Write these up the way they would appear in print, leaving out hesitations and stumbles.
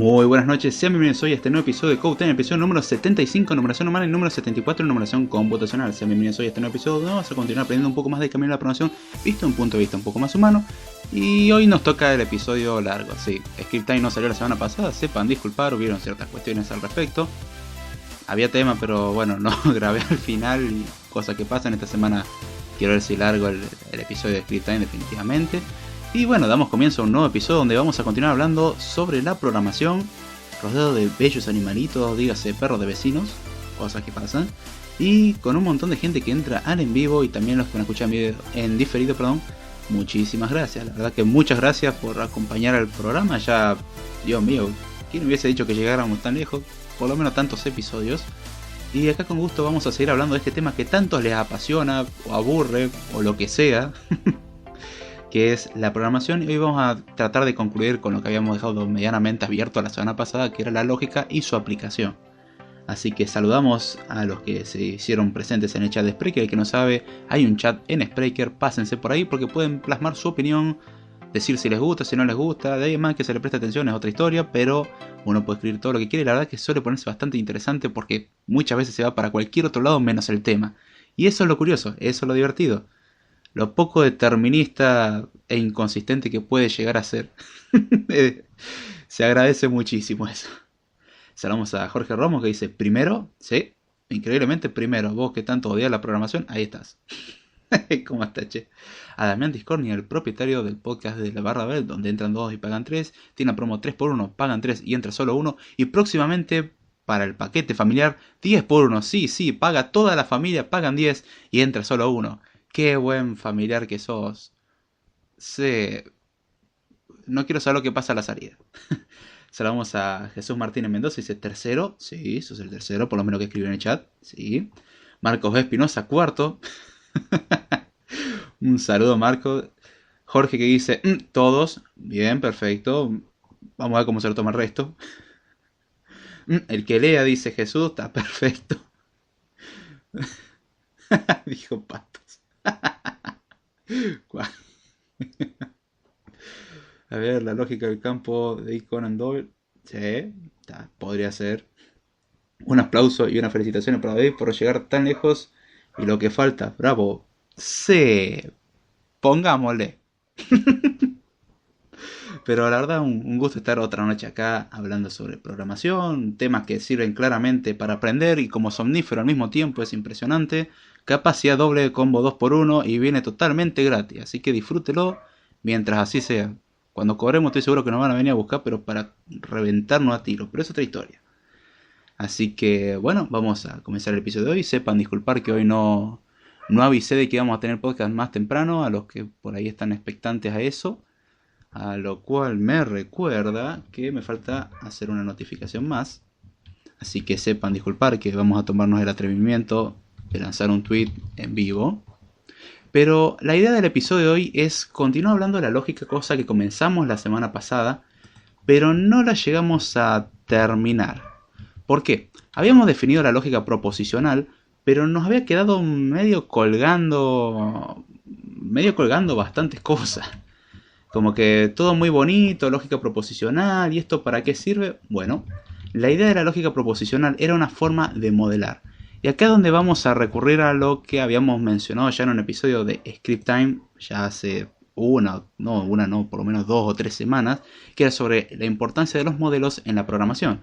Muy buenas noches, sean bienvenidos hoy a este nuevo episodio de Code Time, episodio número 75, numeración humana, y número 74, numeración computacional. Sean bienvenidos hoy a este nuevo episodio donde vamos a continuar aprendiendo un poco más del camino de la programación, visto de un punto de vista un poco más humano. Y hoy nos toca el episodio largo, sí. Script Time no salió la semana pasada, sepan disculpar, hubieron ciertas cuestiones al respecto. Había tema, pero bueno, no grabé al final, y cosas que pasan esta semana. Quiero ver si largo el episodio de Script Time definitivamente. Y bueno, damos comienzo a un nuevo episodio donde vamos a continuar hablando sobre la programación, rodeado de bellos animalitos, dígase perros de vecinos, cosas que pasan, y con un montón de gente que entra al en vivo y también los que me escuchan en diferido, perdón. Muchísimas gracias, la verdad que muchas gracias por acompañar al programa. Ya, Dios mío, ¿quién hubiese dicho que llegáramos tan lejos? Por lo menos tantos episodios. Y acá con gusto vamos a seguir hablando de este tema que tantos les apasiona, o aburre, o lo que sea. Que es la programación, y hoy vamos a tratar de concluir con lo que habíamos dejado medianamente abierto la semana pasada, que era la lógica y su aplicación. Así que saludamos a los que se hicieron presentes en el chat de Spreaker. El que no sabe, hay un chat en Spreaker, pásense por ahí porque pueden plasmar su opinión, decir si les gusta, si no les gusta, de ahí más que se le preste atención es otra historia, pero uno puede escribir todo lo que quiere. La verdad que suele ponerse bastante interesante porque muchas veces se va para cualquier otro lado menos el tema. Y eso es lo curioso, eso es lo divertido. Lo poco determinista e inconsistente que puede llegar a ser. Se agradece muchísimo eso. Saludamos a Jorge Romo que dice, primero, sí, increíblemente primero, vos que tanto odias la programación, ahí estás. ¿Cómo está, che? A Damián Discornia, el propietario del podcast de la Barra Bell, donde entran 2 y pagan 3, tiene una promo 3x1, pagan 3 y entra solo 1, y próximamente para el paquete familiar 10x1, sí, paga toda la familia, pagan 10 y entra solo 1. Qué buen familiar que sos. Sí. No quiero saber lo que pasa a la salida. Saludamos a Jesús Martínez Mendoza. Dice tercero. Sí, sos el tercero, por lo menos que escribió en el chat. Sí. Marcos Espinosa, cuarto. Un saludo, Marco. Jorge que dice todos. Bien, perfecto. Vamos a ver cómo se lo toma el resto. El que lea, dice Jesús. Está perfecto. Dijo Patos. A ver, la lógica del campo de Conan Doyle. Sí, podría ser. Un aplauso y una felicitación para David por llegar tan lejos. Y lo que falta, bravo. Sí, pongámosle. Pero la verdad, un gusto estar otra noche acá hablando sobre programación. Temas que sirven claramente para aprender y como somnífero al mismo tiempo, es impresionante. Capacidad doble de combo 2x1 y viene totalmente gratis. Así que disfrútelo mientras así sea. Cuando cobremos estoy seguro que nos van a venir a buscar, pero para reventarnos a tiro. Pero es otra historia. Así que bueno, vamos a comenzar el episodio de hoy. Sepan disculpar que hoy no avisé de que íbamos a tener podcast más temprano, a los que por ahí están expectantes a eso. A lo cual me recuerda que me falta hacer una notificación más. Así que sepan disculpar que vamos a tomarnos el atrevimiento de lanzar un tweet en vivo. Pero la idea del episodio de hoy es continuar hablando de la lógica, cosa que comenzamos la semana pasada, pero no la llegamos a terminar. ¿Por qué? Habíamos definido la lógica proposicional, pero nos había quedado medio colgando bastantes cosas. Como que todo muy bonito, lógica proposicional, ¿y esto para qué sirve? Bueno, la idea de la lógica proposicional era una forma de modelar. Y acá es donde vamos a recurrir a lo que habíamos mencionado ya en un episodio de Script Time, ya hace por lo menos 2 o 3 semanas, que era sobre la importancia de los modelos en la programación.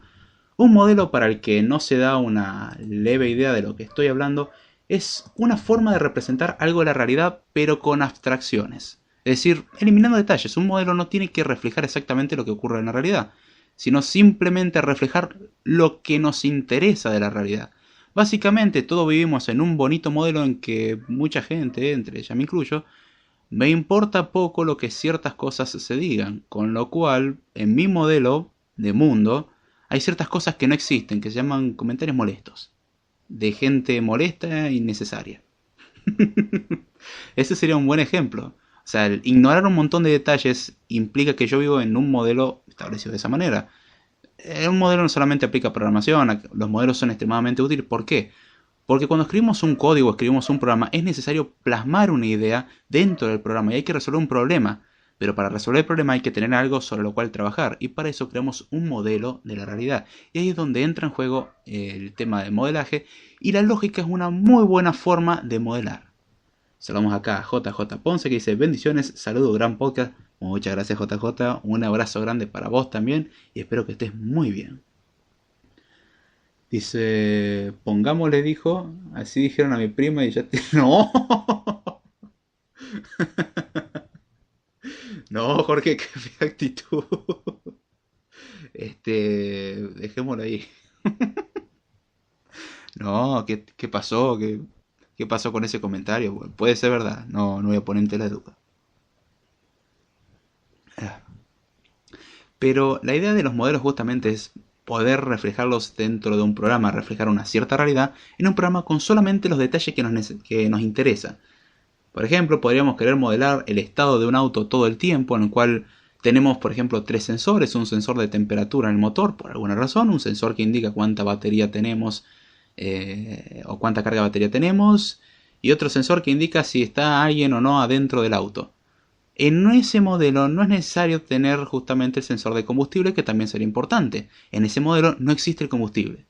Un modelo, para el que no se da una leve idea de lo que estoy hablando, es una forma de representar algo de la realidad, pero con abstracciones. Es decir, eliminando detalles. Un modelo no tiene que reflejar exactamente lo que ocurre en la realidad, sino simplemente reflejar lo que nos interesa de la realidad. Básicamente todos vivimos en un bonito modelo en que mucha gente, entre ella me incluyo, me importa poco lo que ciertas cosas se digan, con lo cual en mi modelo de mundo hay ciertas cosas que no existen, que se llaman comentarios molestos, de gente molesta e innecesaria. Ese sería un buen ejemplo. O sea, el ignorar un montón de detalles implica que yo vivo en un modelo establecido de esa manera. Un modelo no solamente aplica a programación, los modelos son extremadamente útiles. ¿Por qué? Porque cuando escribimos un código, escribimos un programa, es necesario plasmar una idea dentro del programa y hay que resolver un problema. Pero para resolver el problema hay que tener algo sobre lo cual trabajar, y para eso creamos un modelo de la realidad. Y ahí es donde entra en juego el tema del modelaje, y la lógica es una muy buena forma de modelar. Saludamos acá a JJ Ponce, que dice: bendiciones, saludo, gran podcast. Muchas gracias, JJ, un abrazo grande para vos también, y espero que estés muy bien. Dice: pongámosle, dijo, así dijeron a mi prima y ya te... ¡No! No, Jorge, qué fea actitud. Dejémoslo ahí. No, ¿qué pasó? ¿Qué pasó con ese comentario? Bueno, puede ser verdad, no voy a poner en tela de duda. Pero la idea de los modelos justamente es poder reflejarlos dentro de un programa, reflejar una cierta realidad en un programa con solamente los detalles que nos interesan. Por ejemplo, podríamos querer modelar el estado de un auto todo el tiempo, en el cual tenemos, por ejemplo, 3 sensores: un sensor de temperatura en el motor, por alguna razón, un sensor que indica cuánta batería tenemos o cuánta carga de batería tenemos, y otro sensor que indica si está alguien o no adentro del auto. En ese modelo no es necesario tener justamente el sensor de combustible, que también sería importante. En ese modelo no existe el combustible.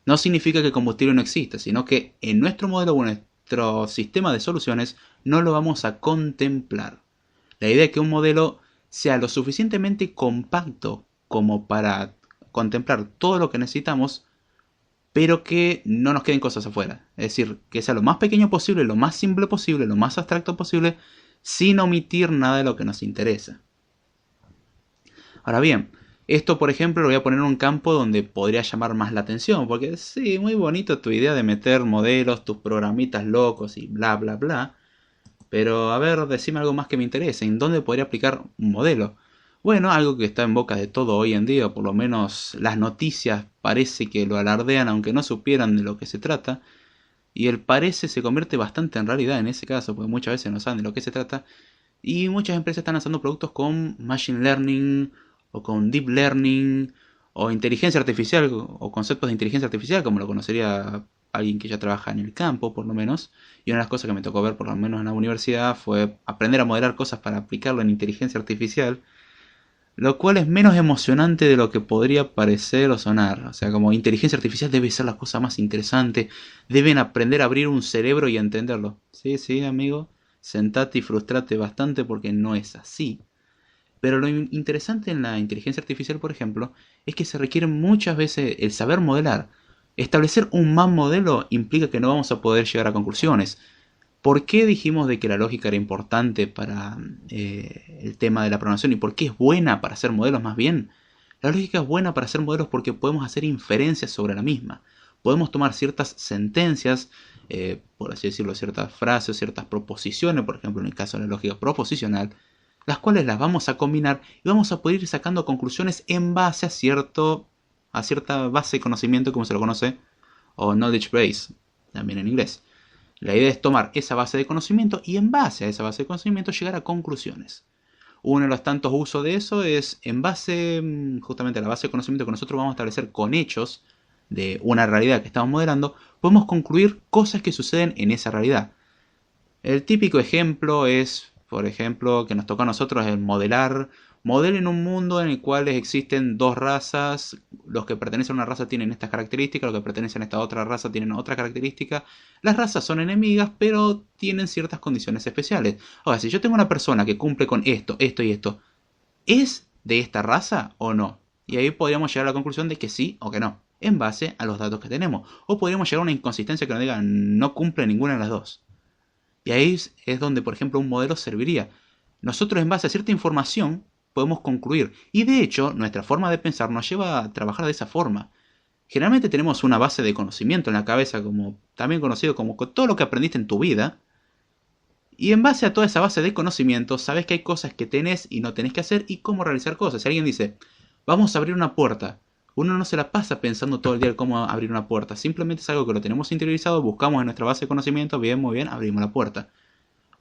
No significa que el combustible no exista, sino que en nuestro modelo o en nuestro sistema de soluciones no lo vamos a contemplar. La idea es que un modelo sea lo suficientemente compacto como para contemplar todo lo que necesitamos, pero que no nos queden cosas afuera. Es decir, que sea lo más pequeño posible, lo más simple posible, lo más abstracto posible, sin omitir nada de lo que nos interesa. Ahora bien, esto, por ejemplo, lo voy a poner en un campo donde podría llamar más la atención, porque sí, muy bonito tu idea de meter modelos, tus programitas locos y bla bla bla, pero a ver, decime algo más que me interese. ¿En dónde podría aplicar un modelo? Bueno, algo que está en boca de todo hoy en día, por lo menos las noticias parece que lo alardean aunque no supieran de lo que se trata, y el parece se convierte bastante en realidad en ese caso, porque muchas veces no saben de lo que se trata, y muchas empresas están lanzando productos con Machine Learning o con Deep Learning o inteligencia artificial o conceptos de inteligencia artificial, como lo conocería alguien que ya trabaja en el campo, por lo menos. Y una de las cosas que me tocó ver, por lo menos en la universidad, fue aprender a modelar cosas para aplicarlo en inteligencia artificial, lo cual es menos emocionante de lo que podría parecer o sonar. O sea, como inteligencia artificial debe ser la cosa más interesante, deben aprender a abrir un cerebro y a entenderlo. Sí, sí, amigo, sentate y frustrate bastante porque no es así. Pero lo interesante en la inteligencia artificial, por ejemplo, es que se requiere muchas veces el saber modelar. Establecer un mal modelo implica que no vamos a poder llegar a conclusiones. ¿Por qué dijimos de que la lógica era importante para el tema de la programación y por qué es buena para hacer modelos más bien? La lógica es buena para hacer modelos porque podemos hacer inferencias sobre la misma. Podemos tomar ciertas sentencias, por así decirlo, ciertas frases, ciertas proposiciones, por ejemplo en el caso de la lógica proposicional, las cuales las vamos a combinar y vamos a poder ir sacando conclusiones en base a cierta base de conocimiento, como se lo conoce, o knowledge base, también en inglés. La idea es tomar esa base de conocimiento y en base a esa base de conocimiento llegar a conclusiones. Uno de los tantos usos de eso es en base justamente a la base de conocimiento que nosotros vamos a establecer con hechos de una realidad que estamos modelando, podemos concluir cosas que suceden en esa realidad. El típico ejemplo es, por ejemplo, que nos toca a nosotros el modelen un mundo en el cual existen dos razas, los que pertenecen a una raza tienen estas características, los que pertenecen a esta otra raza tienen otra característica. Las razas son enemigas, pero tienen ciertas condiciones especiales. Ahora, si yo tengo una persona que cumple con esto, esto y esto, ¿es de esta raza o no? Y ahí podríamos llegar a la conclusión de que sí o que no, en base a los datos que tenemos. O podríamos llegar a una inconsistencia que nos diga no cumple ninguna de las dos. Y ahí es donde, por ejemplo, un modelo serviría. Nosotros, en base a cierta información, podemos concluir. Y de hecho, nuestra forma de pensar nos lleva a trabajar de esa forma. Generalmente tenemos una base de conocimiento en la cabeza, como también conocido como todo lo que aprendiste en tu vida. Y en base a toda esa base de conocimiento, sabes que hay cosas que tenés y no tenés que hacer y cómo realizar cosas. Si alguien dice, vamos a abrir una puerta, uno no se la pasa pensando todo el día en cómo abrir una puerta. Simplemente es algo que lo tenemos interiorizado, buscamos en nuestra base de conocimiento, bien, muy bien, abrimos la puerta.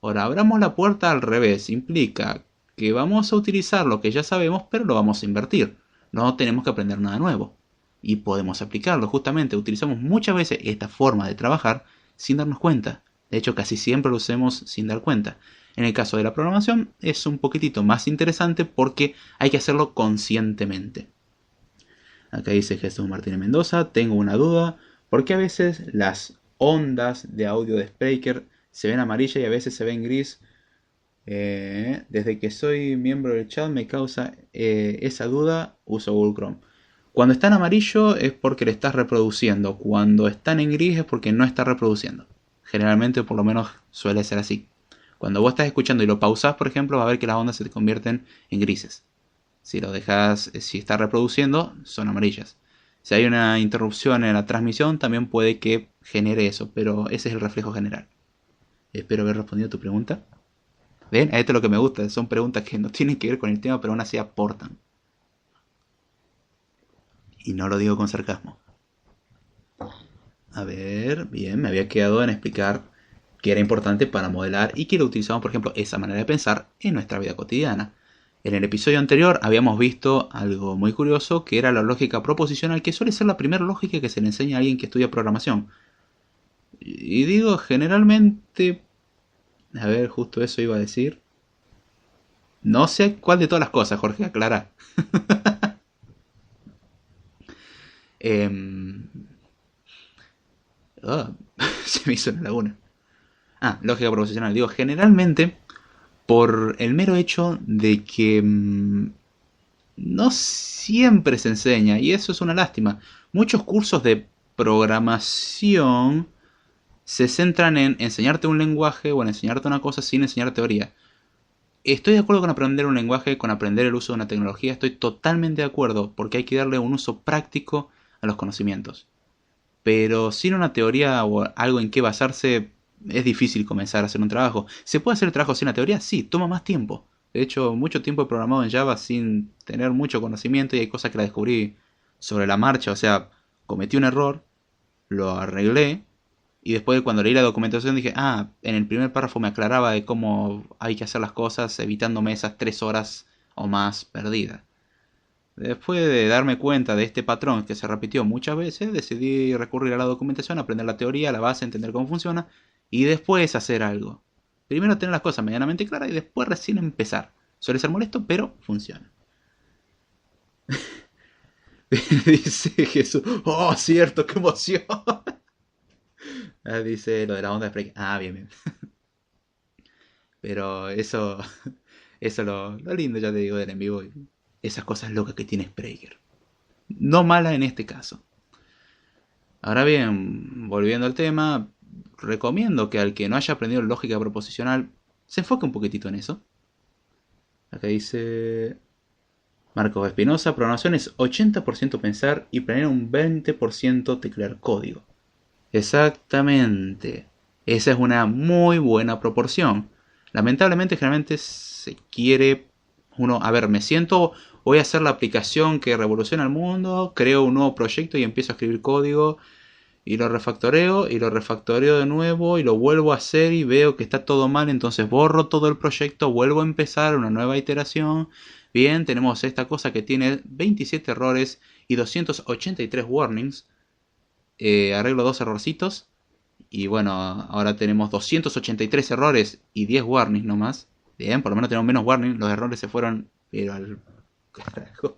Ahora, abramos la puerta al revés. Implica que vamos a utilizar lo que ya sabemos, pero lo vamos a invertir. No tenemos que aprender nada nuevo. Y podemos aplicarlo. Justamente utilizamos muchas veces esta forma de trabajar sin darnos cuenta. De hecho, casi siempre lo hacemos sin dar cuenta. En el caso de la programación es un poquitito más interesante porque hay que hacerlo conscientemente. Acá dice Jesús Martínez Mendoza, tengo una duda, ¿por qué a veces las ondas de audio de Spreaker se ven amarillas y a veces se ven gris? Desde que soy miembro del chat me causa esa duda, uso Google Chrome. Cuando está en amarillo es porque le estás reproduciendo, cuando están en gris es porque no está reproduciendo. Generalmente, por lo menos, suele ser así. Cuando vos estás escuchando y lo pausás, por ejemplo, va a ver que las ondas se te convierten en grises. Si lo dejas, si está reproduciendo, son amarillas. Si hay una interrupción en la transmisión, también puede que genere eso, pero ese es el reflejo general. Espero haber respondido a tu pregunta. ¿Ven? Esto es lo que me gusta, son preguntas que no tienen que ver con el tema, pero aún así aportan. Y no lo digo con sarcasmo. A ver, bien, me había quedado en explicar que era importante para modelar y que lo utilizamos, por ejemplo, esa manera de pensar en nuestra vida cotidiana. En el episodio anterior habíamos visto algo muy curioso, que era la lógica proposicional, que suele ser la primera lógica que se le enseña a alguien que estudia programación. Y digo, generalmente... A ver, justo eso iba a decir. No sé cuál de todas las cosas, Jorge, aclara. Se me hizo una laguna. Lógica proposicional. Digo, generalmente, por el mero hecho de que no siempre se enseña, y eso es una lástima. Muchos cursos de programación se centran en enseñarte un lenguaje o en enseñarte una cosa sin enseñar teoría. Estoy de acuerdo con aprender un lenguaje, con aprender el uso de una tecnología, estoy totalmente de acuerdo, porque hay que darle un uso práctico a los conocimientos. Pero sin una teoría o algo en qué basarse, es difícil comenzar a hacer un trabajo. ¿Se puede hacer el trabajo sin la teoría? Sí, toma más tiempo. De hecho, mucho tiempo he programado en Java sin tener mucho conocimiento y hay cosas que la descubrí sobre la marcha. O sea, cometí un error, lo arreglé y después cuando leí la documentación dije, en el primer párrafo me aclaraba de cómo hay que hacer las cosas evitándome esas 3 horas o más perdidas. Después de darme cuenta de este patrón que se repitió muchas veces, decidí recurrir a la documentación, aprender la teoría, la base, entender cómo funciona y después hacer algo. Primero tener las cosas medianamente claras y después recién empezar. Suele ser molesto, pero funciona. Dice Jesús, oh, cierto, qué emoción. Dice lo de la onda de Freak. Bien, bien. Pero eso lo lindo, ya te digo, del en vivo. Esas cosas locas que tiene Spraker. No mala en este caso. Ahora bien, volviendo al tema, recomiendo que al que no haya aprendido lógica proposicional se enfoque un poquitito en eso. Acá dice Marcos Espinosa, programación es 80% pensar y planear un 20% teclear código. Exactamente. Esa es una muy buena proporción. Lamentablemente generalmente se quiere uno, me siento, voy a hacer la aplicación que revoluciona el mundo, creo un nuevo proyecto y empiezo a escribir código y lo refactoreo de nuevo y lo vuelvo a hacer y veo que está todo mal, entonces borro todo el proyecto, vuelvo a empezar una nueva iteración. Bien, tenemos esta cosa que tiene 27 errores y 283 warnings. Arreglo 2 errorcitos y bueno, ahora tenemos 283 errores y 10 warnings nomás. Bien, por lo menos tenemos menos warnings, los errores se fueron, pero al carajo.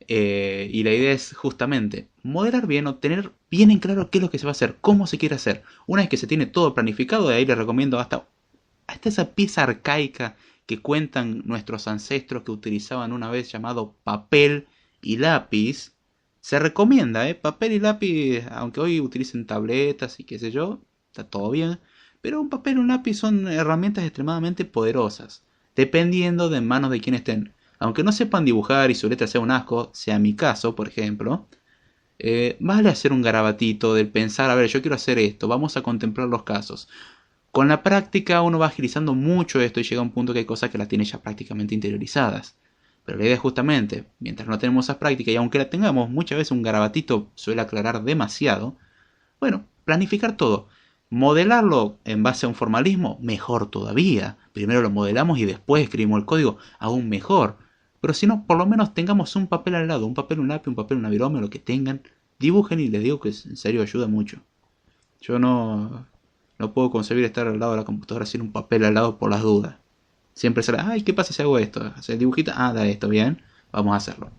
Y la idea es justamente modelar bien o tener bien en claro qué es lo que se va a hacer, cómo se quiere hacer. Una vez que se tiene todo planificado, de ahí les recomiendo hasta esa pieza arcaica que cuentan nuestros ancestros que utilizaban una vez llamado papel y lápiz. Se recomienda, papel y lápiz, aunque hoy utilicen tabletas y qué sé yo, está todo bien. Pero un papel y un lápiz son herramientas extremadamente poderosas, dependiendo de manos de quien estén. Aunque no sepan dibujar y su letra sea un asco, sea mi caso, por ejemplo, vale hacer un garabatito del pensar, a ver, yo quiero hacer esto, vamos a contemplar los casos. Con la práctica uno va agilizando mucho esto y llega a un punto que hay cosas que las tiene ya prácticamente interiorizadas. Pero la idea es justamente, mientras no tenemos esa práctica y aunque la tengamos, muchas veces un garabatito suele aclarar demasiado, bueno, planificar todo. Modelarlo en base a un formalismo, mejor todavía. Primero lo modelamos y después escribimos el código, aún mejor. Pero si no, por lo menos tengamos un papel al lado, un papel, un lápiz, un papel, una virome, lo que tengan. Dibujen y les digo que en serio ayuda mucho. Yo no No puedo concebir estar al lado de la computadora sin un papel al lado por las dudas. Siempre sale, ay, ¿qué pasa si hago esto? ¿Hacer el dibujito? Ah, da esto, bien, vamos a hacerlo.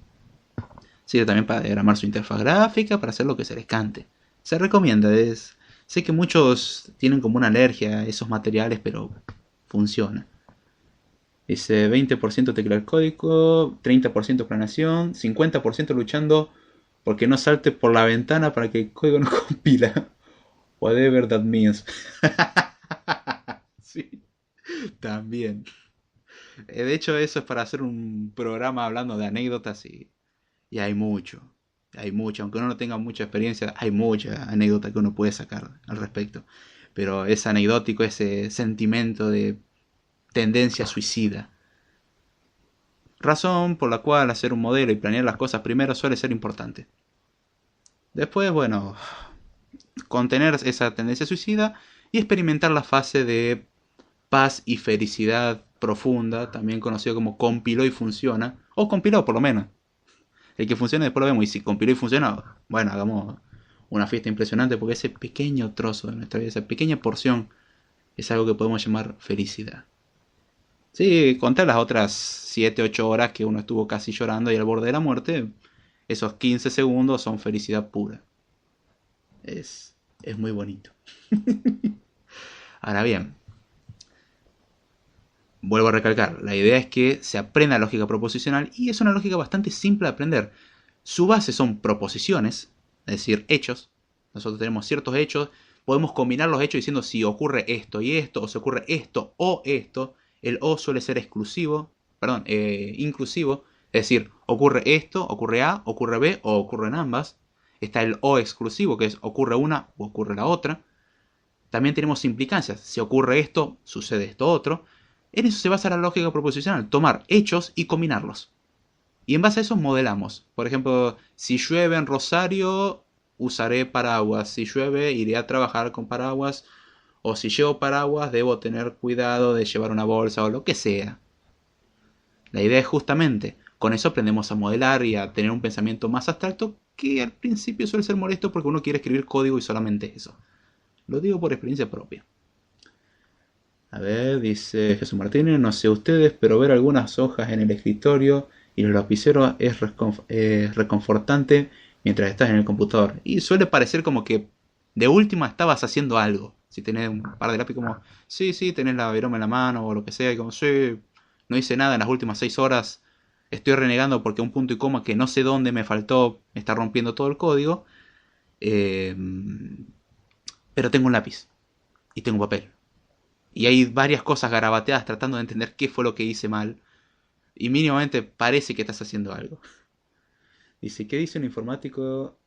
Sirve también para diagramar su interfaz gráfica, para hacer lo que se les cante. Se recomienda, sé que muchos tienen como una alergia a esos materiales, pero funciona. Dice 20% teclear código, 30% planeación, 50% luchando porque no salte por la ventana para que el código no compila. Whatever that means. Sí, también. De hecho, eso es para hacer un programa hablando de anécdotas y hay mucho. Hay mucho. Aunque uno no tenga mucha experiencia, hay mucha anécdota que uno puede sacar al respecto. Pero es anecdótico ese sentimiento de tendencia suicida. Razón por la cual hacer un modelo y planear las cosas primero suele ser importante. Después, bueno, contener esa tendencia suicida y experimentar la fase de paz y felicidad profunda, también conocido como compiló y funciona, o compiló por lo menos. El que funcione después lo vemos, y si compiló y funciona, bueno, hagamos una fiesta impresionante porque ese pequeño trozo de nuestra vida, esa pequeña porción, es algo que podemos llamar felicidad. Sí, contar las otras 7 8 horas que uno estuvo casi llorando y al borde de la muerte, esos 15 segundos son felicidad pura. Es muy bonito. Ahora bien, vuelvo a recalcar, la idea es que se aprenda lógica proposicional y es una lógica bastante simple de aprender. Su base son proposiciones, es decir, hechos. Nosotros tenemos ciertos hechos, podemos combinar los hechos diciendo si ocurre esto y esto, o si ocurre esto o esto. El o suele ser inclusivo, es decir, ocurre esto, ocurre A, ocurre B o ocurren ambas. Está el o exclusivo, que es ocurre una o ocurre la otra. También tenemos implicancias, si ocurre esto, sucede esto otro. En eso se basa la lógica proposicional, tomar hechos y combinarlos. Y en base a eso modelamos. Por ejemplo, si llueve en Rosario, usaré paraguas. Si llueve, iré a trabajar con paraguas. O si llevo paraguas, debo tener cuidado de llevar una bolsa o lo que sea. La idea es justamente, con eso aprendemos a modelar y a tener un pensamiento más abstracto que al principio suele ser molesto porque uno quiere escribir código y solamente eso. Lo digo por experiencia propia. A ver, dice Jesús Martínez, no sé ustedes, pero ver algunas hojas en el escritorio y los lapiceros es reconfortante mientras estás en el computador. Y suele parecer como que de última estabas haciendo algo. Si tenés un par de lápiz como, sí, tenés la viroma en la mano o lo que sea, y como, sí, no hice nada en las últimas 6 horas, estoy renegando porque un punto y coma que no sé dónde me faltó me está rompiendo todo el código. Eh, pero tengo un lápiz y tengo un papel. Y hay varias cosas garabateadas tratando de entender qué fue lo que hice mal. Y mínimamente parece que estás haciendo algo. Dice, ¿qué dice un informático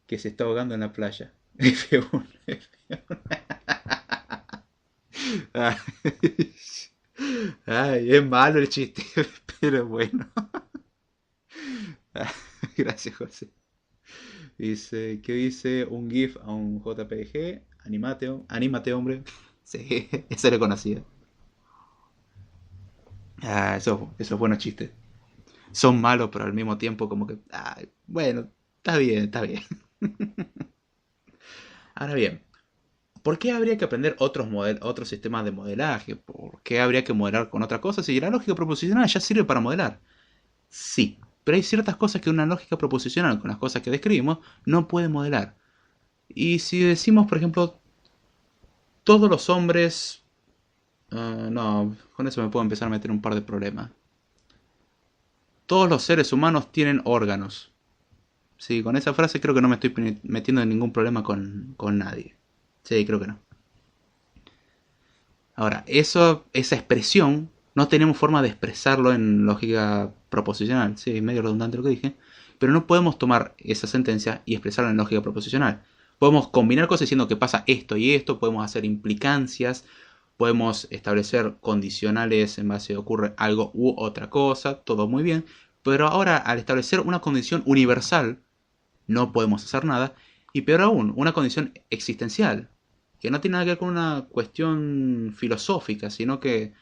que se está ahogando en la playa? F1, F1. Ay, es malo el chiste, pero bueno. Gracias, José. Dice, ¿qué dice un GIF a un JPG? Anímate, hombre. Sí, eso lo conocía. Esos buenos chistes. Son malos, pero al mismo tiempo como que... Ay, bueno, está bien, está bien. Ahora bien, ¿por qué habría que aprender otros sistemas de modelaje? ¿Por qué habría que modelar con otras cosas? Si la lógica proposicional ya sirve para modelar. Sí, pero hay ciertas cosas que una lógica proposicional con las cosas que describimos no puede modelar. Y si decimos, por ejemplo, todos los hombres... no, con eso me puedo empezar a meter un par de problemas. Todos los seres humanos tienen órganos. Sí, con esa frase creo que no me estoy metiendo en ningún problema con nadie. Sí, creo que no. Ahora, esa expresión no tenemos forma de expresarlo en lógica proposicional. Sí, medio redundante lo que dije. Pero no podemos tomar esa sentencia y expresarla en lógica proposicional. Podemos combinar cosas diciendo que pasa esto y esto. Podemos hacer implicancias. Podemos establecer condicionales en base a ocurre algo u otra cosa. Todo muy bien. Pero ahora, al establecer una condición universal, no podemos hacer nada. Y peor aún, una condición existencial, que no tiene nada que ver con una cuestión filosófica, sino que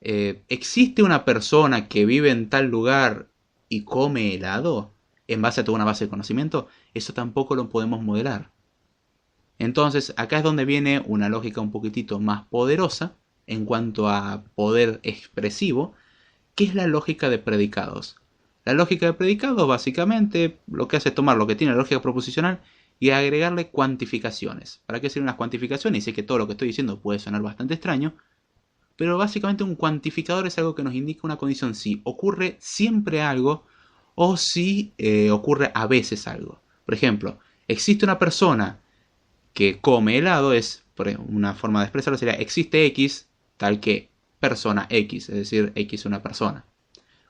existe una persona que vive en tal lugar y come helado en base a toda una base de conocimiento, eso tampoco lo podemos modelar. Entonces, acá es donde viene una lógica un poquitito más poderosa en cuanto a poder expresivo, que es la lógica de predicados. La lógica de predicados básicamente lo que hace es tomar lo que tiene la lógica proposicional y agregarle cuantificaciones. ¿Para qué sirven las cuantificaciones? Y sé que todo lo que estoy diciendo puede sonar bastante extraño, pero básicamente un cuantificador es algo que nos indica una condición si ocurre siempre algo o si ocurre a veces algo. Por ejemplo, existe una persona que come helado, es una forma de expresarlo sería existe X tal que persona X, es decir, X es una persona.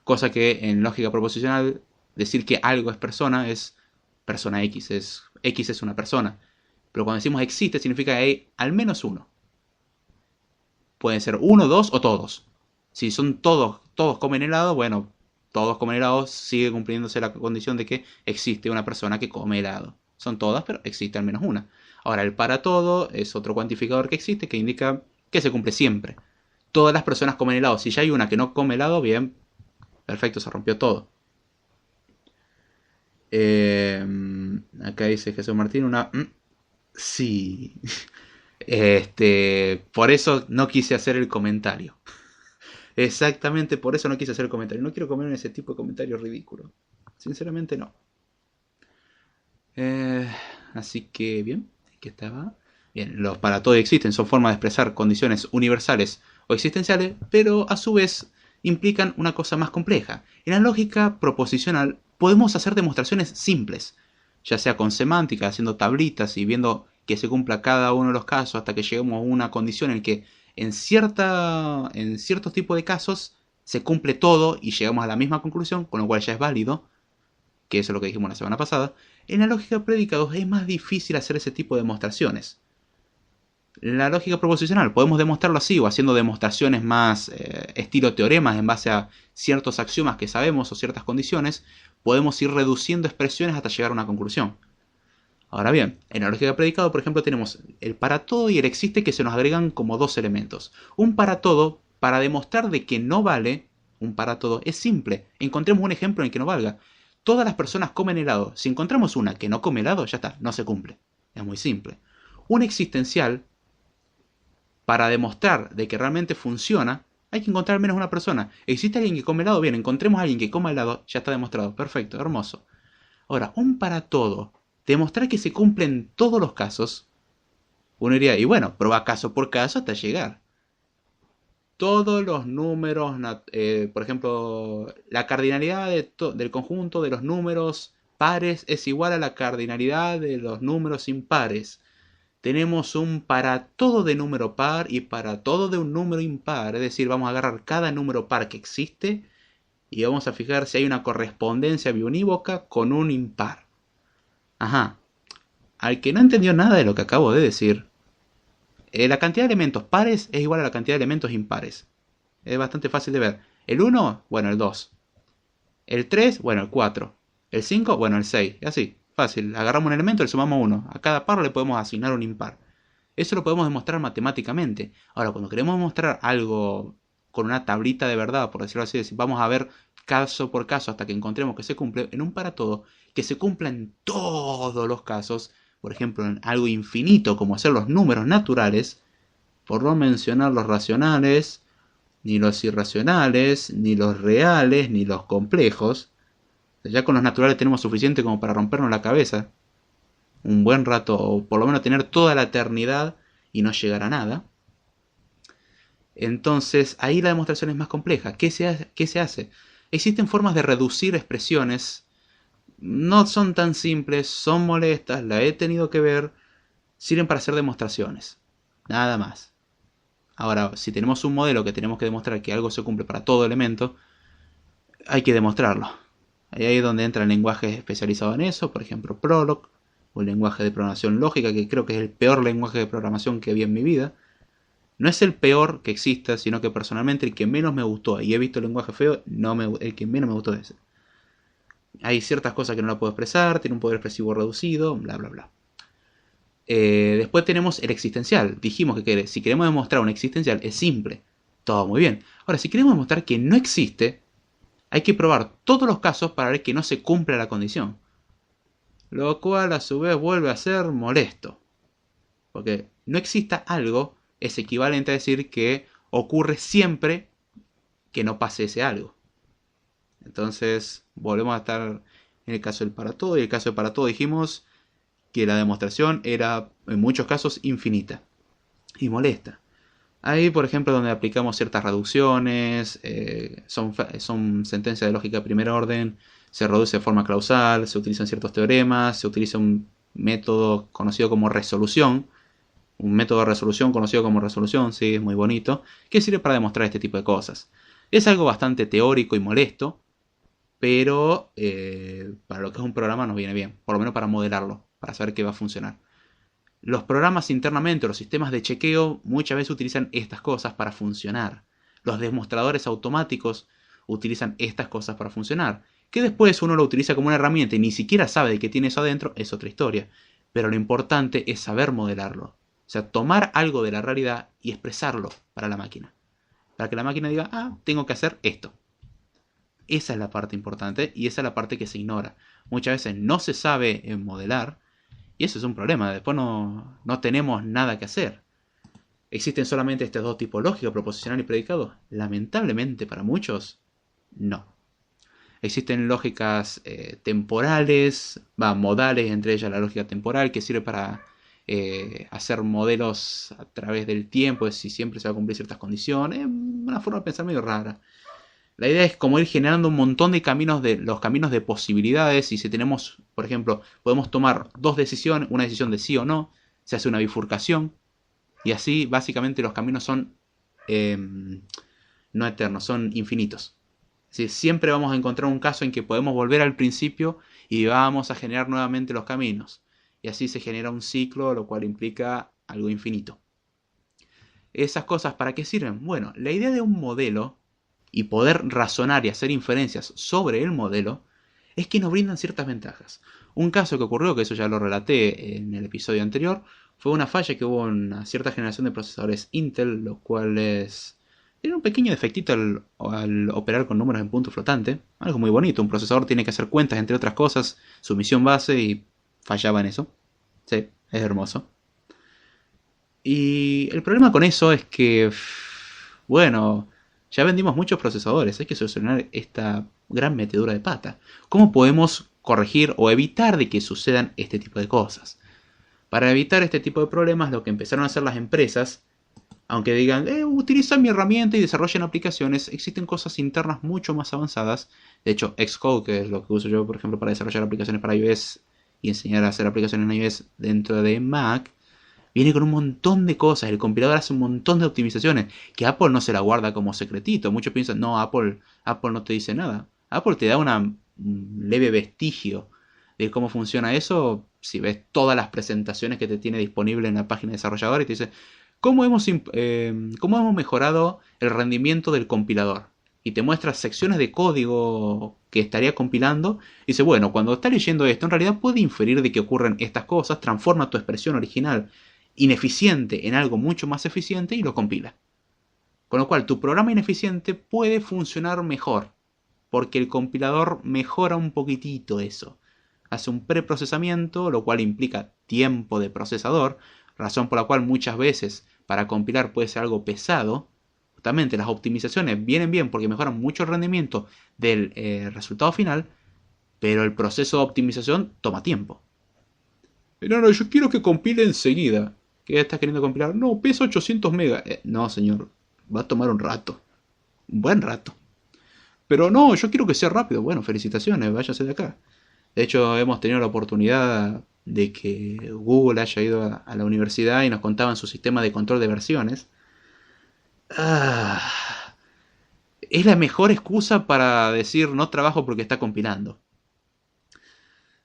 Cosa que en lógica proposicional decir que algo es persona X, X es una persona. Pero cuando decimos existe significa que hay al menos uno. Pueden ser uno, dos o todos. Si son todos comen helado, bueno, todos comen helado, sigue cumpliéndose la condición de que existe una persona que come helado. Son todas, pero existe al menos una. Ahora, el para todo es otro cuantificador que existe que indica que se cumple siempre. Todas las personas comen helado. Si ya hay una que no come helado, bien, perfecto, se rompió todo. Acá dice Jesús Martín, sí. Por eso no quise hacer el comentario. Exactamente por eso no quise hacer el comentario. No quiero comer en ese tipo de comentario ridículo. Sinceramente no. Así que bien, aquí estaba. Bien, los para todo existen, son formas de expresar condiciones universales o existenciales, pero a su vez implican una cosa más compleja. En la lógica proposicional podemos hacer demostraciones simples, ya sea con semántica, haciendo tablitas y viendo que se cumpla cada uno de los casos hasta que lleguemos a una condición en que en ciertos tipos de casos se cumple todo y llegamos a la misma conclusión, con lo cual ya es válido, que eso es lo que dijimos la semana pasada. En la lógica de predicados es más difícil hacer ese tipo de demostraciones. La lógica proposicional podemos demostrarlo así o haciendo demostraciones más estilo teoremas en base a ciertos axiomas que sabemos o ciertas condiciones, podemos ir reduciendo expresiones hasta llegar a una conclusión. Ahora bien, en la lógica de predicado, por ejemplo, tenemos el para todo y el existe que se nos agregan como dos elementos. Un para todo, para demostrar de que no vale, un para todo es simple. Encontremos un ejemplo en el que no valga. Todas las personas comen helado. Si encontramos una que no come helado, ya está, no se cumple. Es muy simple. Un existencial, para demostrar de que realmente funciona, hay que encontrar al menos una persona. ¿Existe alguien que come helado? Bien, encontremos a alguien que coma helado, ya está demostrado. Perfecto, hermoso. Ahora, un para todo, demostrar que se cumplen todos los casos, uno diría, y bueno, prueba caso por caso hasta llegar. Todos los números, por ejemplo, la cardinalidad del conjunto de los números pares es igual a la cardinalidad de los números impares. Tenemos un para todo de número par y para todo de un número impar. Es decir, vamos a agarrar cada número par que existe y vamos a fijar si hay una correspondencia biunívoca con un impar. Ajá. Al que no entendió nada de lo que acabo de decir, la cantidad de elementos pares es igual a la cantidad de elementos impares. Es bastante fácil de ver. El 1, bueno, el 2. El 3, bueno, el 4. El 5, bueno, el 6. Y así, fácil. Agarramos un elemento y le sumamos 1. A cada par le podemos asignar un impar. Eso lo podemos demostrar matemáticamente. Ahora, cuando queremos demostrar algo con una tablita de verdad, por decirlo así, vamos a ver caso por caso hasta que encontremos que se cumple en un para todo, que se cumpla en todos los casos, por ejemplo, en algo infinito como hacer los números naturales, por no mencionar los racionales, ni los irracionales, ni los reales, ni los complejos. Ya con los naturales tenemos suficiente como para rompernos la cabeza un buen rato, o por lo menos tener toda la eternidad y no llegar a nada. Entonces ahí la demostración es más compleja. ¿Qué se hace? Existen formas de reducir expresiones. No son tan simples, son molestas, la he tenido que ver. Sirven para hacer demostraciones. Nada más. Ahora, si tenemos un modelo que tenemos que demostrar que algo se cumple para todo elemento, hay que demostrarlo. Ahí es donde entra el lenguaje especializado en eso, por ejemplo Prolog, o el lenguaje de programación lógica, que creo que es el peor lenguaje de programación que vi en mi vida. No es el peor que exista, sino que personalmente el que menos me gustó, y he visto el lenguaje feo, el que menos me gustó es ese. Hay ciertas cosas que no la puedo expresar, tiene un poder expresivo reducido, bla bla bla. Después tenemos el existencial. Dijimos que si queremos demostrar un existencial es simple. Todo muy bien. Ahora, si queremos demostrar que no existe, hay que probar todos los casos para ver que no se cumpla la condición. Lo cual a su vez vuelve a ser molesto. Porque no exista algo es equivalente a decir que ocurre siempre que no pase ese algo. Entonces, volvemos a estar en el caso del para todo. Y en el caso del para todo dijimos que la demostración era en muchos casos infinita y molesta. Ahí, por ejemplo, donde aplicamos ciertas reducciones, son sentencias de lógica de primer orden, se reduce de forma causal, se utilizan ciertos teoremas, se utiliza un método conocido como resolución, un método de resolución conocido como resolución, sí, es muy bonito, que sirve para demostrar este tipo de cosas. Es algo bastante teórico y molesto, pero para lo que es un programa nos viene bien, por lo menos para modelarlo, para saber que va a funcionar. Los programas internamente, los sistemas de chequeo, muchas veces utilizan estas cosas para funcionar. Los demostradores automáticos utilizan estas cosas para funcionar. Que después uno lo utiliza como una herramienta y ni siquiera sabe de qué tiene eso adentro, es otra historia. Pero lo importante es saber modelarlo. O sea, tomar algo de la realidad y expresarlo para la máquina. Para que la máquina diga, tengo que hacer esto. Esa es la parte importante y esa es la parte que se ignora. Muchas veces no se sabe modelar. Y eso es un problema, después no tenemos nada que hacer. ¿Existen solamente estos dos tipos lógicos, proposicional y predicado? Lamentablemente para muchos, no. Existen lógicas temporales, modales, entre ellas la lógica temporal, que sirve para hacer modelos a través del tiempo, si siempre se va a cumplir ciertas condiciones. Una forma de pensar medio rara. La idea es como ir generando un montón de caminos, los caminos de posibilidades. Y si tenemos, por ejemplo, podemos tomar dos decisiones, una decisión de sí o no, se hace una bifurcación. Y así básicamente los caminos son no eternos, son infinitos. Es decir, siempre vamos a encontrar un caso en que podemos volver al principio y vamos a generar nuevamente los caminos. Y así se genera un ciclo, lo cual implica algo infinito. ¿Esas cosas para qué sirven? Bueno, la idea de un modelo y poder razonar y hacer inferencias sobre el modelo es que nos brindan ciertas ventajas. Un caso que ocurrió, que eso ya lo relaté en el episodio anterior, fue una falla que hubo en una cierta generación de procesadores Intel, los cuales tiene un pequeño defectito al operar con números en punto flotante. Algo muy bonito, un procesador tiene que hacer cuentas entre otras cosas, su misión base, y fallaba en eso. Sí, es hermoso. Y el problema con eso es que, bueno, ya vendimos muchos procesadores, hay que solucionar esta gran metedura de pata. ¿Cómo podemos corregir o evitar de que sucedan este tipo de cosas? Para evitar este tipo de problemas, lo que empezaron a hacer las empresas, aunque digan, utilizan mi herramienta y desarrollen aplicaciones, existen cosas internas mucho más avanzadas. De hecho, Xcode, que es lo que uso yo, por ejemplo, para desarrollar aplicaciones para iOS y enseñar a hacer aplicaciones en iOS dentro de Mac, viene con un montón de cosas. El compilador hace un montón de optimizaciones que Apple no se la guarda como secretito. Muchos piensan, no, Apple no te dice nada. Apple te da un leve vestigio de cómo funciona eso. Si ves todas las presentaciones que te tiene disponible en la página de desarrollador y te dice, ¿cómo hemos mejorado el rendimiento del compilador? Y te muestra secciones de código que estaría compilando. Y dice, bueno, cuando está leyendo esto, en realidad puede inferir de que ocurren estas cosas, transforma tu expresión original ineficiente en algo mucho más eficiente y lo compila. Con lo cual, tu programa ineficiente puede funcionar mejor, porque el compilador mejora un poquitito eso. Hace un preprocesamiento, lo cual implica tiempo de procesador, razón por la cual muchas veces para compilar puede ser algo pesado. Justamente las optimizaciones vienen bien porque mejoran mucho el rendimiento del resultado final, pero el proceso de optimización toma tiempo. No, yo quiero que compile enseguida. ¿Qué estás queriendo compilar? No, pesa 800 megas. No, señor, va a tomar un rato. Un buen rato. Pero no, yo quiero que sea rápido. Bueno, felicitaciones, váyase de acá. De hecho, hemos tenido la oportunidad de que Google haya ido a la universidad y nos contaban su sistema de control de versiones. Es la mejor excusa para decir no trabajo porque está compilando.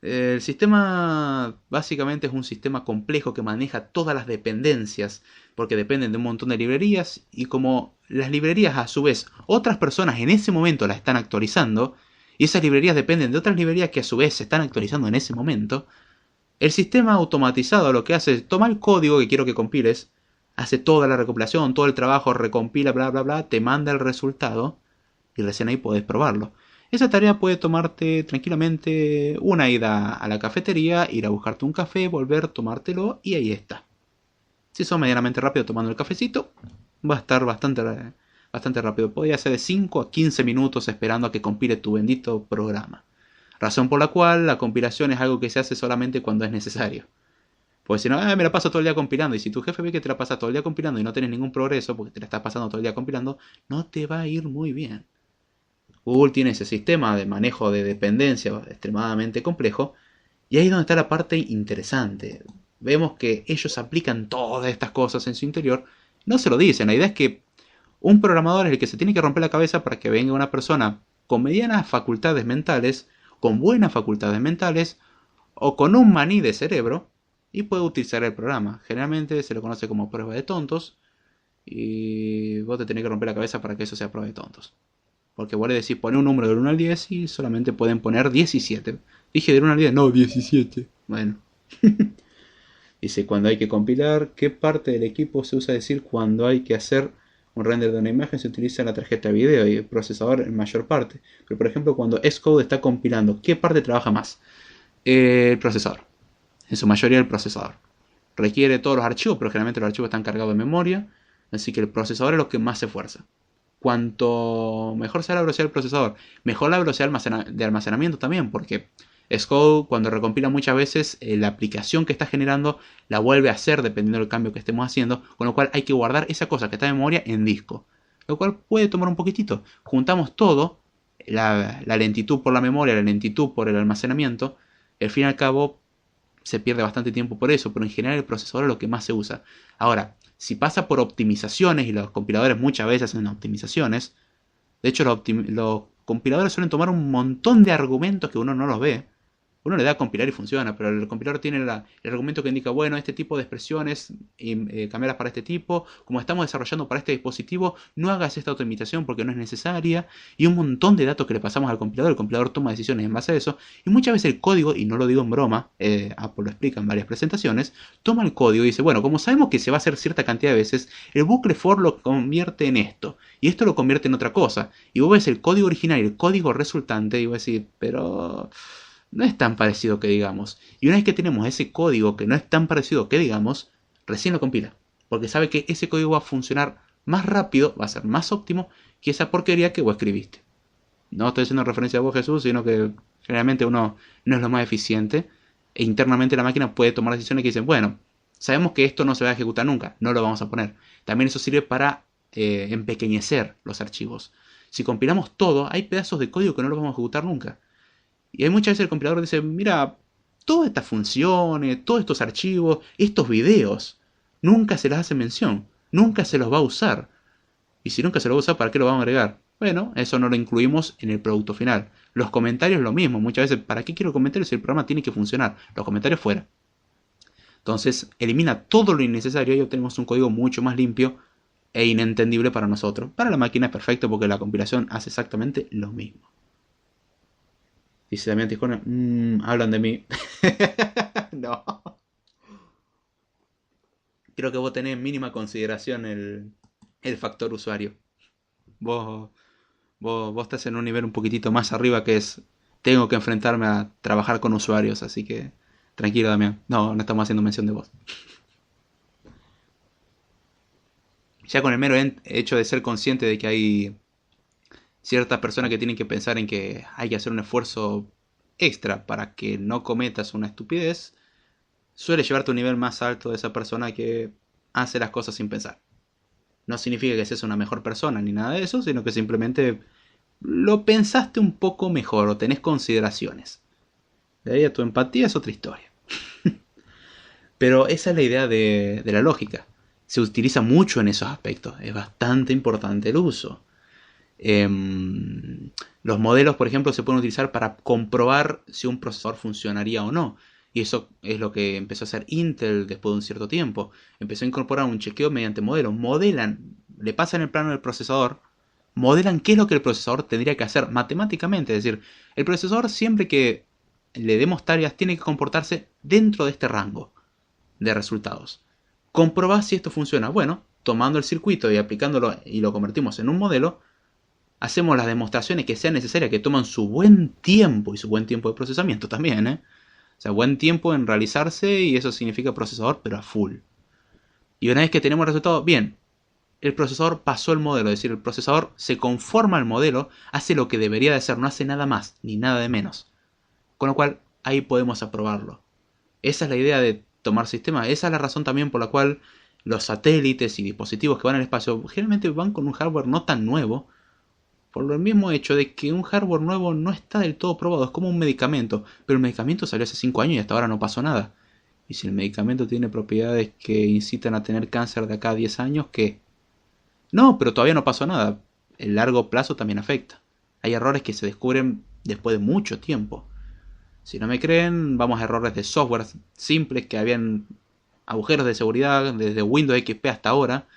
El sistema básicamente es un sistema complejo que maneja todas las dependencias, porque dependen de un montón de librerías, y como las librerías a su vez otras personas en ese momento las están actualizando, y esas librerías dependen de otras librerías que a su vez se están actualizando en ese momento, el sistema automatizado lo que hace es toma el código que quiero que compiles, hace toda la recopilación, todo el trabajo, recompila, bla bla bla, te manda el resultado, y recién ahí podés probarlo. Esa tarea puede tomarte tranquilamente una ida a la cafetería, ir a buscarte un café, volver, tomártelo y ahí está. Si sos medianamente rápido tomando el cafecito, va a estar bastante rápido. Podría ser de 5 a 15 minutos esperando a que compile tu bendito programa. Razón por la cual la compilación es algo que se hace solamente cuando es necesario. Porque si no, me la paso todo el día compilando. Y si tu jefe ve que te la pasas todo el día compilando y no tienes ningún progreso, porque te la estás pasando todo el día compilando, no te va a ir muy bien. Google tiene ese sistema de manejo de dependencia extremadamente complejo. Y ahí es donde está la parte interesante. Vemos que ellos aplican todas estas cosas en su interior. No se lo dicen. La idea es que un programador es el que se tiene que romper la cabeza para que venga una persona con medianas facultades mentales, con buenas facultades mentales, o con un maní de cerebro, y puede utilizar el programa. Generalmente se lo conoce como prueba de tontos, y vos te tenés que romper la cabeza para que eso sea prueba de tontos. Porque vos le decís poner un número del 1 al 10 y solamente pueden poner 17. Dije del 1 al 10, no, 17. Bueno. Dice, cuando hay que compilar, ¿qué parte del equipo se usa decir cuando hay que hacer un render de una imagen? Se utiliza la tarjeta de video y el procesador en mayor parte. Pero por ejemplo, cuando Xcode está compilando, ¿qué parte trabaja más? El procesador. En su mayoría el procesador. Requiere todos los archivos, pero generalmente los archivos están cargados de memoria. Así que el procesador es lo que más se esfuerza. Cuanto mejor sea la velocidad del procesador, mejor la velocidad de almacenamiento también, porque Xcode cuando recompila muchas veces la aplicación que está generando la vuelve a hacer dependiendo del cambio que estemos haciendo, con lo cual hay que guardar esa cosa que está en memoria en disco, lo cual puede tomar un poquitito. Juntamos todo, la lentitud por la memoria, la lentitud por el almacenamiento, y al fin y al cabo se pierde bastante tiempo por eso, pero en general el procesador es lo que más se usa. Ahora, si pasa por optimizaciones, y los compiladores muchas veces hacen optimizaciones, de hecho los compiladores suelen tomar un montón de argumentos que uno no los ve. Uno le da a compilar y funciona, pero el compilador tiene el argumento que indica, bueno, este tipo de expresiones, cambiarlas para este tipo, como estamos desarrollando para este dispositivo, no hagas esta optimización porque no es necesaria, y un montón de datos que le pasamos al compilador. El compilador toma decisiones en base a eso, y muchas veces el código, y no lo digo en broma, Apple lo explica en varias presentaciones, toma el código y dice, bueno, como sabemos que se va a hacer cierta cantidad de veces, el bucle for lo convierte en esto, y esto lo convierte en otra cosa, y vos ves el código original y el código resultante, y vos decís, pero no es tan parecido que digamos. Y una vez que tenemos ese código que no es tan parecido que digamos, recién lo compila. Porque sabe que ese código va a funcionar más rápido, va a ser más óptimo que esa porquería que vos escribiste. No estoy haciendo referencia a vos, Jesús, sino que generalmente uno no es lo más eficiente. E internamente la máquina puede tomar decisiones que dicen, bueno, sabemos que esto no se va a ejecutar nunca, no lo vamos a poner. También eso sirve para empequeñecer los archivos. Si compilamos todo, hay pedazos de código que no los vamos a ejecutar nunca. Y hay muchas veces el compilador dice, mira, todas estas funciones, todos estos archivos, estos videos, nunca se les hace mención, nunca se los va a usar. Y si nunca se los va a usar, ¿para qué lo vamos a agregar? Bueno, eso no lo incluimos en el producto final. Los comentarios lo mismo, muchas veces, ¿para qué quiero comentarios si el programa tiene que funcionar? Los comentarios fuera. Entonces, elimina todo lo innecesario y obtenemos un código mucho más limpio e inentendible para nosotros. Para la máquina es perfecto porque la compilación hace exactamente lo mismo. Dice Damián Tijona, hablan de mí. No. Creo que vos tenés en mínima consideración el factor usuario. Vos, vos estás en un nivel un poquitito más arriba que es, tengo que enfrentarme a trabajar con usuarios, así que tranquilo Damián. No estamos haciendo mención de vos. Ya con el mero hecho de ser consciente de que hay ciertas personas que tienen que pensar en que hay que hacer un esfuerzo extra para que no cometas una estupidez, suele llevarte a un nivel más alto de esa persona que hace las cosas sin pensar. No significa que seas una mejor persona ni nada de eso, sino que simplemente lo pensaste un poco mejor o tenés consideraciones. De ahí a tu empatía es otra historia. Pero esa es la idea de la lógica. Se utiliza mucho en esos aspectos. Es bastante importante el uso. Los modelos, por ejemplo, se pueden utilizar para comprobar si un procesador funcionaría o no. Y eso es lo que empezó a hacer Intel después de un cierto tiempo. Empezó a incorporar un chequeo mediante modelos. Modelan, le pasan el plano del procesador, modelan qué es lo que el procesador tendría que hacer matemáticamente. Es decir, el procesador siempre que le demos tareas tiene que comportarse dentro de este rango de resultados. Comprobar si esto funciona. Bueno, tomando el circuito y aplicándolo y lo convertimos en un modelo, hacemos las demostraciones que sean necesarias, que toman su buen tiempo y su buen tiempo de procesamiento también, O sea, buen tiempo en realizarse y eso significa procesador, pero a full. Y una vez que tenemos el resultado, bien, el procesador pasó el modelo, es decir, el procesador se conforma al modelo, hace lo que debería de hacer, no hace nada más ni nada de menos. Con lo cual, ahí podemos aprobarlo. Esa es la idea de tomar sistemas. Esa es la razón también por la cual los satélites y dispositivos que van al espacio generalmente van con un hardware no tan nuevo, por lo mismo hecho de que un hardware nuevo no está del todo probado. Es como un medicamento, pero el medicamento salió hace 5 años y hasta ahora no pasó nada. Y si el medicamento tiene propiedades que incitan a tener cáncer de acá a 10 años, ¿qué? No, pero todavía no pasó nada. El largo plazo también afecta. Hay errores que se descubren después de mucho tiempo. Si no me creen, vamos a errores de software simples que habían agujeros de seguridad desde Windows XP hasta ahora.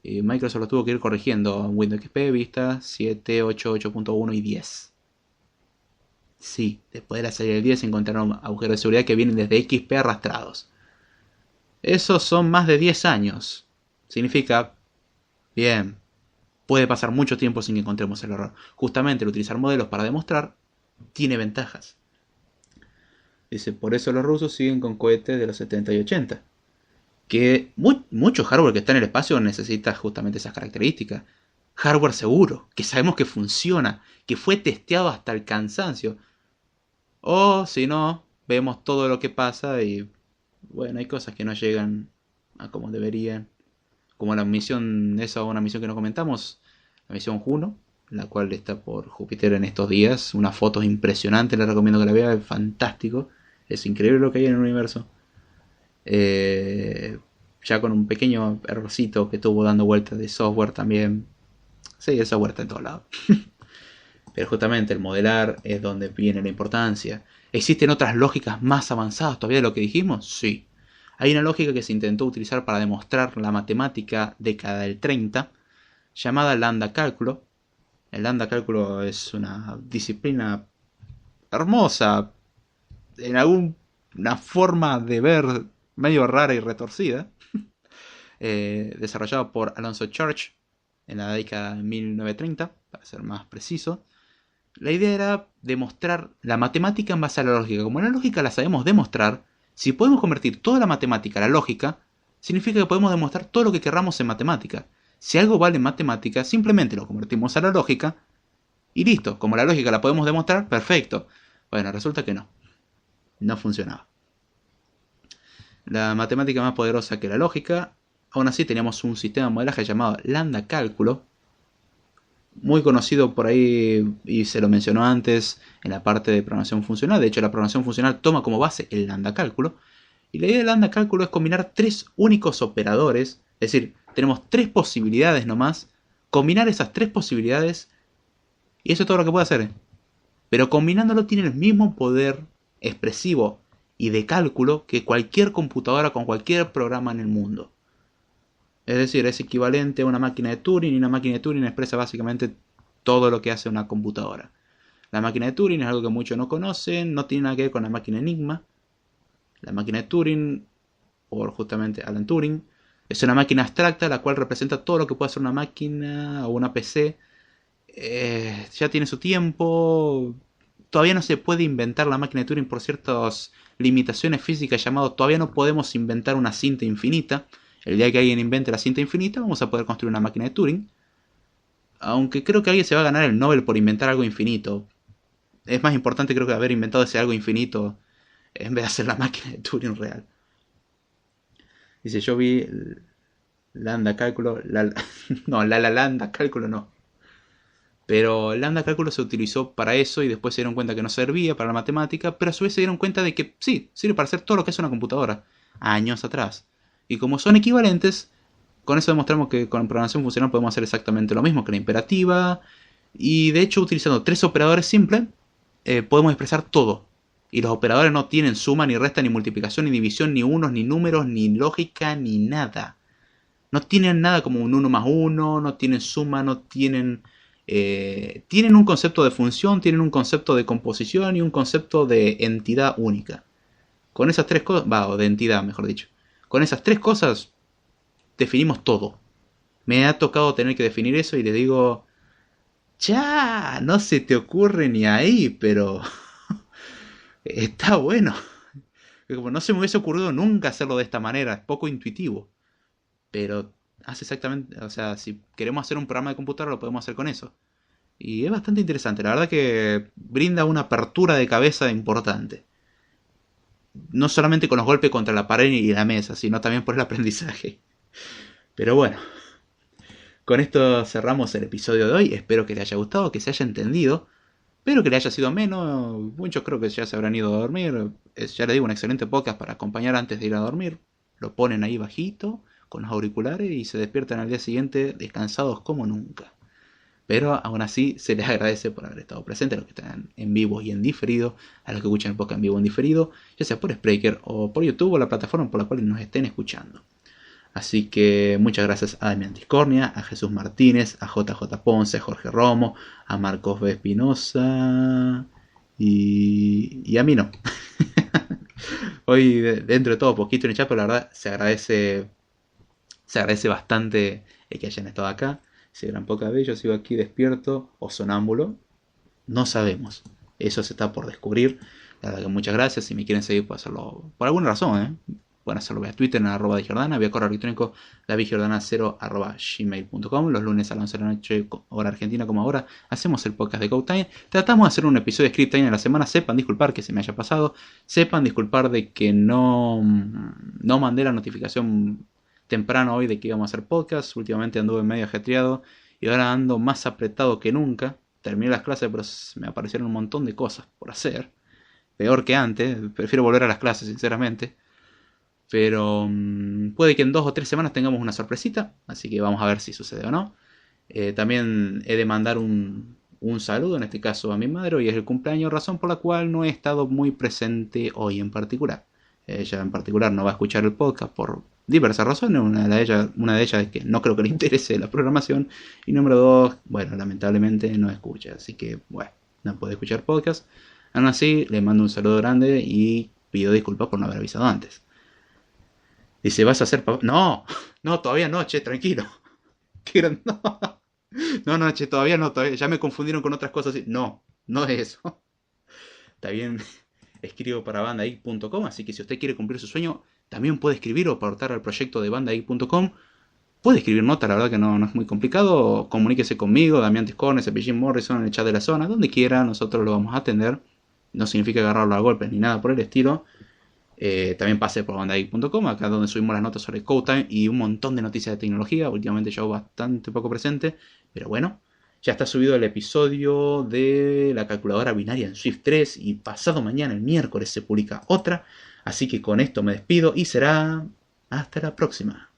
Y Microsoft lo tuvo que ir corrigiendo en Windows XP, Vista 7, 8, 8.1 y 10. Sí, después de la salida del 10 encontraron agujeros de seguridad que vienen desde XP arrastrados. Esos son más de 10 años. Significa, bien, puede pasar mucho tiempo sin que encontremos el error. Justamente el utilizar modelos para demostrar tiene ventajas. Dice, por eso los rusos siguen con cohetes de los 70 y 80. Que mucho hardware que está en el espacio necesita justamente esas características. Hardware seguro, que sabemos que funciona, que fue testeado hasta el cansancio. O si no, vemos todo lo que pasa y bueno, hay cosas que no llegan a como deberían. Como la misión, esa una misión que no comentamos, la misión Juno, la cual está por Júpiter en estos días. Unas fotos impresionantes, les recomiendo que la vean, es fantástico. Es increíble lo que hay en el universo. Ya con un pequeño errorcito que estuvo dando vueltas de software también. Sí, el software está en todos lados. Pero justamente el modelar es donde viene la importancia. ¿Existen otras lógicas más avanzadas todavía de lo que dijimos? Sí. Hay una lógica que se intentó utilizar para demostrar la matemática década del 30, llamada lambda cálculo. El lambda cálculo es una disciplina hermosa, en alguna forma de ver medio rara y retorcida, desarrollado por Alonzo Church en la década de 1930, para ser más preciso. La idea era demostrar la matemática en base a la lógica. Como la lógica la sabemos demostrar, si podemos convertir toda la matemática a la lógica, significa que podemos demostrar todo lo que querramos en matemática. Si algo vale en matemática, simplemente lo convertimos a la lógica y listo. Como la lógica la podemos demostrar, perfecto. Bueno, resulta que no. No funcionaba. La matemática más poderosa que la lógica. Aún así teníamos un sistema de modelaje llamado lambda cálculo, muy conocido por ahí, y se lo mencionó antes en la parte de programación funcional. De hecho, la programación funcional toma como base el lambda cálculo. Y la idea del lambda cálculo es combinar 3 únicos operadores. Es decir, tenemos 3 posibilidades nomás. Combinar esas 3 posibilidades y eso es todo lo que puede hacer. Pero combinándolo tiene el mismo poder expresivo y de cálculo que cualquier computadora con cualquier programa en el mundo. Es decir, es equivalente a una máquina de Turing, y una máquina de Turing expresa básicamente todo lo que hace una computadora. La máquina de Turing es algo que muchos no conocen, no tiene nada que ver con la máquina Enigma. La máquina de Turing, por justamente Alan Turing, es una máquina abstracta la cual representa todo lo que puede hacer una máquina o una PC. Ya tiene su tiempo. Todavía no se puede inventar la máquina de Turing por ciertas limitaciones físicas llamadas todavía no podemos inventar una cinta infinita. El día que alguien invente la cinta infinita vamos a poder construir una máquina de Turing. Aunque creo que alguien se va a ganar el Nobel por inventar algo infinito. Es más importante creo que haber inventado ese algo infinito en vez de hacer la máquina de Turing real. Dice, yo vi lambda cálculo, no, la lambda cálculo no. Pero lambda cálculo se utilizó para eso y después se dieron cuenta que no servía para la matemática, pero a su vez se dieron cuenta de que sí, sirve para hacer todo lo que hace una computadora, años atrás. Y como son equivalentes, con eso demostramos que con programación funcional podemos hacer exactamente lo mismo que la imperativa. Y de hecho, utilizando 3 operadores simples, podemos expresar todo. Y los operadores no tienen suma, ni resta, ni multiplicación, ni división, ni unos, ni números, ni lógica, ni nada. No tienen nada como un 1 más 1, no tienen suma, no tienen... tienen un concepto de función, tienen un concepto de composición y un concepto de entidad única. Con esas 3 cosas, o de entidad mejor dicho. Con esas 3 cosas definimos todo. Me ha tocado tener que definir eso y le digo, ya, no se te ocurre ni ahí, pero está bueno. Como no se me hubiese ocurrido nunca hacerlo de esta manera, es poco intuitivo. pero hace exactamente, o sea, si queremos hacer un programa de computadora lo podemos hacer con eso. Y es bastante interesante, la verdad que brinda una apertura de cabeza importante. No solamente con los golpes contra la pared y la mesa, sino también por el aprendizaje. Pero bueno, con esto cerramos el episodio de hoy. Espero que les haya gustado, que se haya entendido. Espero que le haya sido menos. Muchos creo que ya se habrán ido a dormir. Es, ya les digo, un excelente podcast para acompañar antes de ir a dormir. Lo ponen ahí bajito, con los auriculares, y se despiertan al día siguiente descansados como nunca. Pero aún así se les agradece por haber estado presentes, a los que están en vivo y en diferido, a los que escuchan el podcast en vivo o en diferido, ya sea por Spreaker o por YouTube o la plataforma por la cual nos estén escuchando. Así que muchas gracias a Damián Discornia, a Jesús Martínez, a JJ Ponce, a Jorge Romo, a Marcos B. Espinosa y a mí no. Hoy dentro de todo poquito en el chat, pero la verdad se agradece bastante el que hayan estado acá. Si gran poca vez yo sigo aquí despierto o sonámbulo, no sabemos. Eso se está por descubrir. La verdad que muchas gracias. Si me quieren seguir, pueden hacerlo por alguna razón, Pueden hacerlo vía Twitter en @dijordana, vía correo electrónico davidjordana0@gmail.com. Los lunes a las 11 de la noche, hora argentina como ahora, hacemos el podcast de Code Time. Tratamos de hacer un episodio de Script Time en la semana. Sepan disculpar que se me haya pasado. Sepan disculpar de que no mandé la notificación temprano hoy de que íbamos a hacer podcast. Últimamente anduve medio ajetreado y ahora ando más apretado que nunca. Terminé las clases, pero me aparecieron un montón de cosas por hacer. Peor que antes. Prefiero volver a las clases, sinceramente. Pero puede que en 2 o 3 semanas tengamos una sorpresita. Así que vamos a ver si sucede o no. También he de mandar un saludo, en este caso a mi madre. Hoy es el cumpleaños, razón por la cual no he estado muy presente hoy en particular. Ella en particular no va a escuchar el podcast por diversas razones. Una de ellas es que no creo que le interese la programación. Y número 2, bueno, lamentablemente no escucha. Así que, bueno, no puede escuchar podcast. Aún así, le mando un saludo grande y pido disculpas por no haber avisado antes. Dice, ¿vas a hacer papá? No, no, todavía no, che, tranquilo. No, che, todavía no, ya me confundieron con otras cosas. No, no es eso. Está bien, escribo para bandageek.com, así que si usted quiere cumplir su sueño, también puede escribir o aportar al proyecto de bandageek.com. Puede escribir nota, la verdad que no es muy complicado. Comuníquese conmigo, Damián Tiscornes, Cepillín Morrison, en el chat de la zona, donde quiera, nosotros lo vamos a atender. No significa agarrarlo a golpes ni nada por el estilo. También pase por bandageek.com, acá donde subimos las notas sobre Code Time y un montón de noticias de tecnología. Últimamente yo bastante poco presente, pero bueno. Ya está subido el episodio de la calculadora binaria en Swift 3 y pasado mañana, el miércoles, se publica otra. Así que con esto me despido y será hasta la próxima.